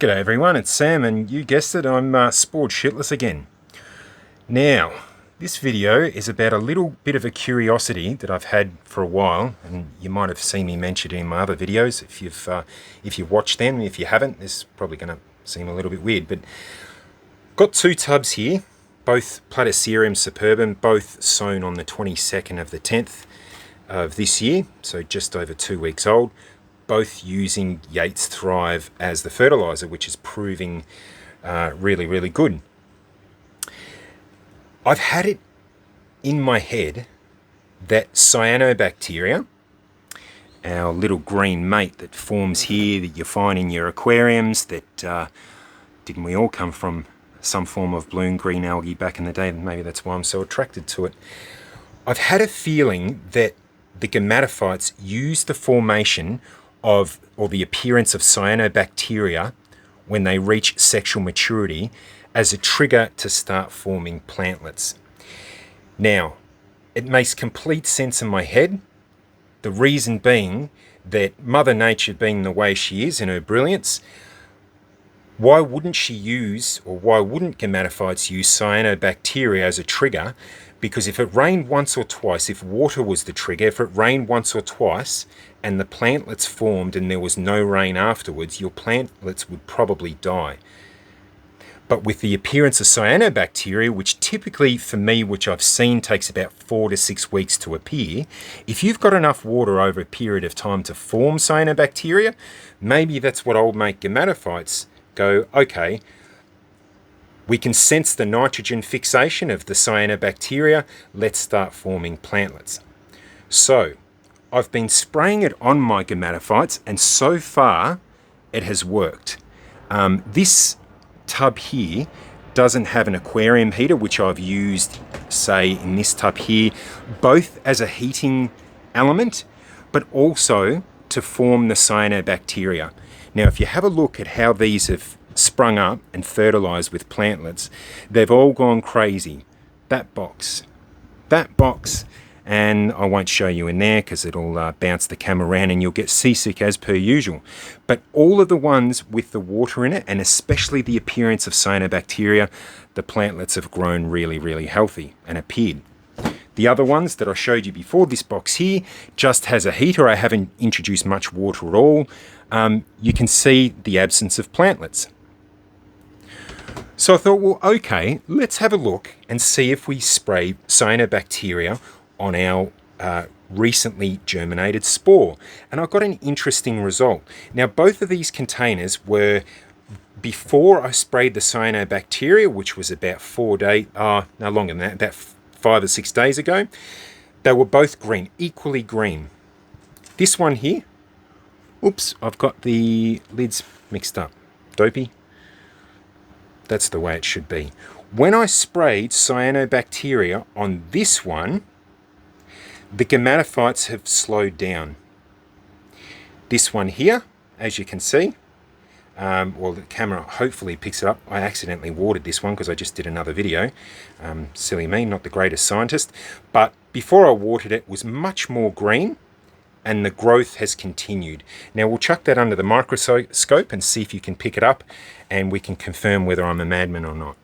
G'day everyone, it's Sam, and you guessed it, I'm spored shitless again. Now, this video is about a little bit of a curiosity that I've had for a while, and you might have seen me mention it in my other videos. If you've watched them, if you haven't, this is probably going to seem a little bit weird, but got two tubs here, both Platycerium Superbum, both sown on the 22nd of the 10th of this year, so just over 2 weeks old. Both using Yates Thrive as the fertilizer, which is proving really, really good. I've had it in my head that Cyanobacteria, our little green mate that forms here, that you find in your aquariums, that didn't we all come from some form of bloom green algae back in the day? Maybe that's why I'm so attracted to it. I've had a feeling that the gametophytes use the formation of, or the appearance of cyanobacteria when they reach sexual maturity as a trigger to start forming plantlets. Now, it makes complete sense in my head. The reason being that Mother Nature, being the way she is in her brilliance, why wouldn't she use, or why wouldn't gametophytes use cyanobacteria as a trigger? Because if it rained once or twice, if water was the trigger, if it rained once or twice and the plantlets formed and there was no rain afterwards, your plantlets would probably die. But with the appearance of cyanobacteria, which typically for me, which I've seen takes about 4 to 6 weeks to appear, if you've got enough water over a period of time to form cyanobacteria, maybe that's what old mate gametophytes go, okay, we can sense the nitrogen fixation of the cyanobacteria, let's start forming plantlets. So, I've been spraying it on my gametophytes, and so far it has worked. This tub here doesn't have an aquarium heater, which I've used, say, in this tub here, both as a heating element, but also to form the cyanobacteria. Now, if you have a look at how these have sprung up and fertilized with plantlets, they've all gone crazy. That box, and I won't show you in there because it'll bounce the camera around and you'll get seasick as per usual. But all of the ones with the water in it, and especially the appearance of cyanobacteria, the plantlets have grown really, really healthy and appeared. The other ones that I showed you before, this box here just has a heater. I haven't introduced much water at all. You can see the absence of plantlets. So I thought, well, okay, let's have a look and see if we spray cyanobacteria on our recently germinated spore. And I got an interesting result. Now, both of these containers were, before I sprayed the cyanobacteria, which was about 4 days, no longer than that, about 5 or 6 days ago, they were both green, equally green. This one here, oops, I've got the lids mixed up. Dopey. That's the way it should be. When I sprayed cyanobacteria on this one, the gametophytes have slowed down. This one here, as you can see, well, the camera hopefully picks it up. I accidentally watered this one because I just did another video. Silly me, not the greatest scientist. But before I watered it, was much more green, and the growth has continued. Now we'll chuck that under the microscope and see if you can pick it up, and we can confirm whether I'm a madman or not.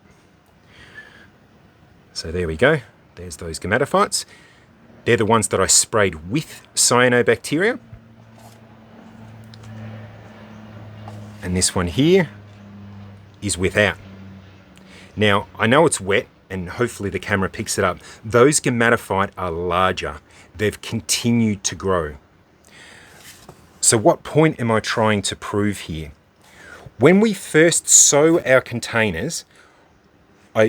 So there we go. There's those gametophytes. They're the ones that I sprayed with cyanobacteria. And this one here is without. Now, I know it's wet, and hopefully the camera picks it up. Those gametophyte are larger. They've continued to grow. So what point am I trying to prove here? When we first sow our containers,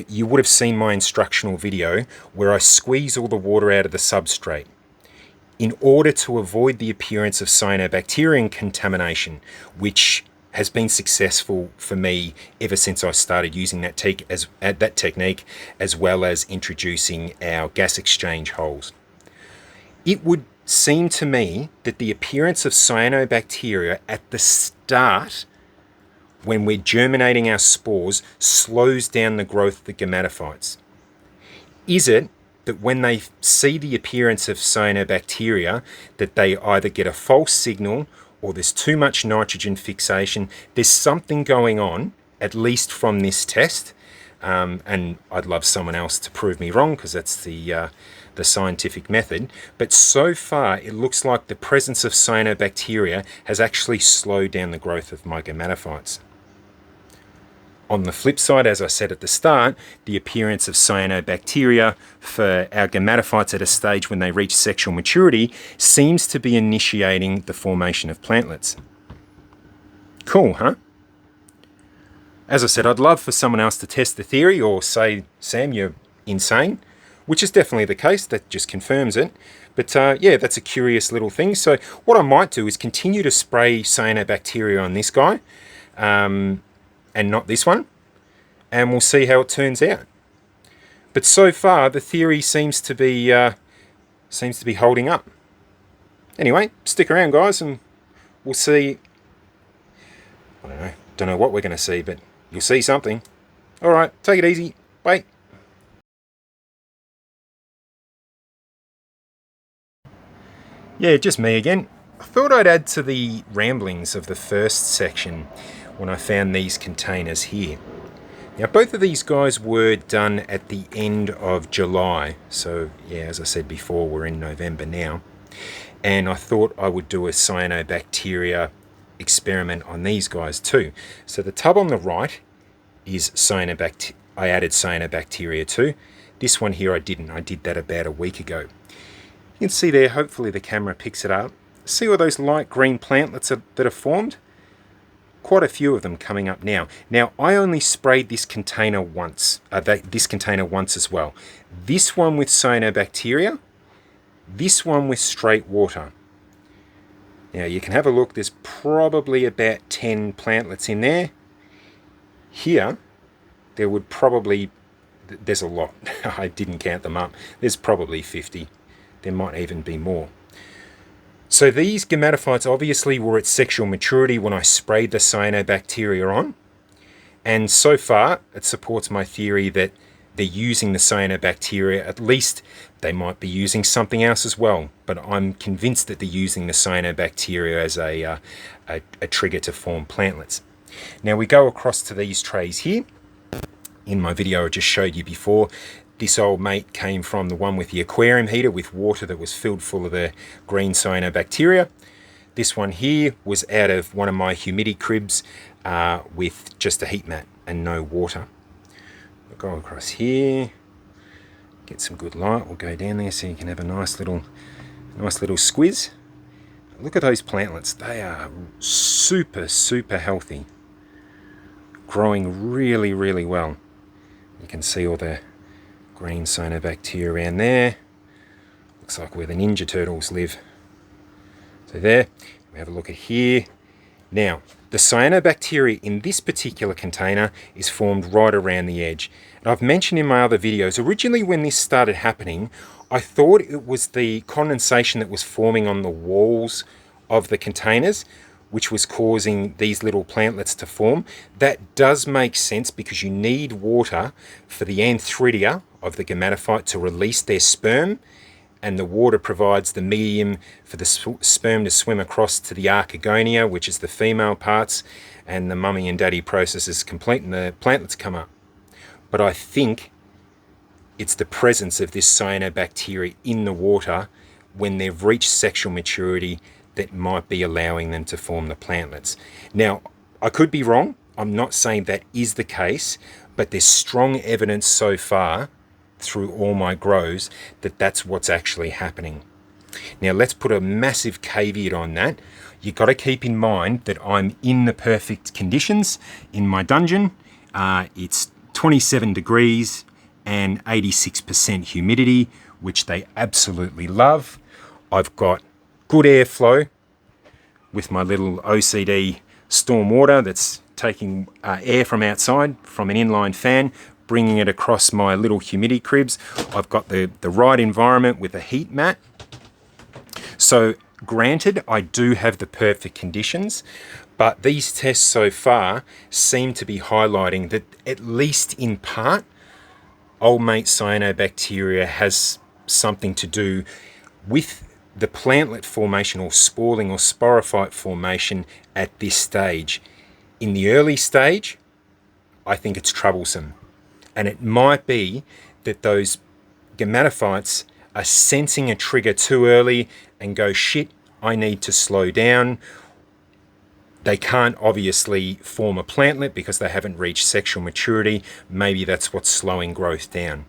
you would have seen my instructional video where I squeeze all the water out of the substrate in order to avoid the appearance of cyanobacterium contamination, which has been successful for me ever since I started using that technique, as well as introducing our gas exchange holes. It would seem to me that the appearance of cyanobacteria at the start, when we're germinating our spores, slows down the growth of the gametophytes. Is it that when they see the appearance of cyanobacteria, that they either get a false signal or there's too much nitrogen fixation. There's something going on, at least from this test. And I'd love someone else to prove me wrong, because that's the scientific method. But so far, it looks like the presence of cyanobacteria has actually slowed down the growth of my gametophytes. On the flip side, as I said at the start, the appearance of cyanobacteria for our gametophytes at a stage when they reach sexual maturity seems to be initiating the formation of plantlets. Cool, huh? As I said, I'd love for someone else to test the theory or say, Sam, you're insane, which is definitely the case. That just confirms it. But yeah, that's a curious little thing. So what I might do is continue to spray cyanobacteria on this guy and not this one, and we'll see how it turns out. But so far, the theory seems to be holding up. Anyway, stick around, guys, and we'll see. I don't know what we're going to see, but you'll see something. All right, take it easy. Bye. Yeah, just me again. I thought I'd add to the ramblings of the first section when I found these containers here. Now, both of these guys were done at the end of July. So, yeah, as I said before, we're in November now. And I thought I would do a cyanobacteria experiment on these guys too. So the tub on the right is cyanobacteria. I added cyanobacteria to. This one here I didn't. I did that about a week ago. You can see there, hopefully the camera picks it up. See all those light green plantlets that are formed? Quite a few of them coming up now. Now, I only sprayed this container once. As well. This one with cyanobacteria. This one with straight water. Now you can have a look, there's probably about 10 plantlets in there. Here, there would probably, there's a lot, I didn't count them up, there's probably 50, there might even be more. So these gametophytes obviously were at sexual maturity when I sprayed the cyanobacteria on, and so far it supports my theory that they're using the cyanobacteria. At least they might be using something else as well, but I'm convinced that they're using the cyanobacteria as a trigger to form plantlets. Now we go across to these trays here. In my video I just showed you before, this old mate came from the one with the aquarium heater with water that was filled full of the green cyanobacteria. This one here was out of one of my humidity cribs with just a heat mat and no water. We'll go across here, get some good light. We'll go down there so you can have a nice little squiz. Look at those plantlets. They are super healthy, growing really well. You can see all the green cyanobacteria around there. Looks like where the Ninja Turtles live. So there, we have a look at here. Now, the cyanobacteria in this particular container is formed right around the edge. And I've mentioned in my other videos, originally when this started happening, I thought it was the condensation that was forming on the walls of the containers, which was causing these little plantlets to form. That does make sense because you need water for the anthridia of the gametophyte to release their sperm, and the water provides the medium for the sperm to swim across to the archegonia, which is the female parts, and the mummy and daddy process is complete and the plantlets come up. But I think it's the presence of this cyanobacteria in the water when they've reached sexual maturity that might be allowing them to form the plantlets. Now, I could be wrong. I'm not saying that is the case, but there's strong evidence so far through all my grows that that's what's actually happening. Now, let's put a massive caveat on that. You've got to keep in mind that I'm in the perfect conditions in my dungeon. It's 27 degrees and 86% humidity, which they absolutely love. I've got good airflow with my little OCD storm water that's taking air from outside from an inline fan, bringing it across my little humidity cribs. I've got the right environment with a heat mat. So granted, I do have the perfect conditions, but these tests so far seem to be highlighting that at least in part, old mate cyanobacteria has something to do with the plantlet formation or sporeling or sporophyte formation at this stage. In the early stage, I think it's troublesome. And it might be that those gametophytes are sensing a trigger too early and go, shit, I need to slow down. They can't obviously form a plantlet because they haven't reached sexual maturity. Maybe that's what's slowing growth down.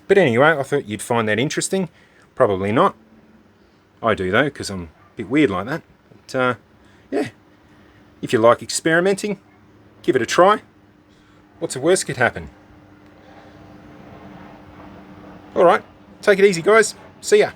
But anyway, I thought you'd find that interesting. Probably not. I do though, because I'm a bit weird like that. But yeah, if you like experimenting, give it a try. What's the worst could happen? Alright, take it easy guys. See ya.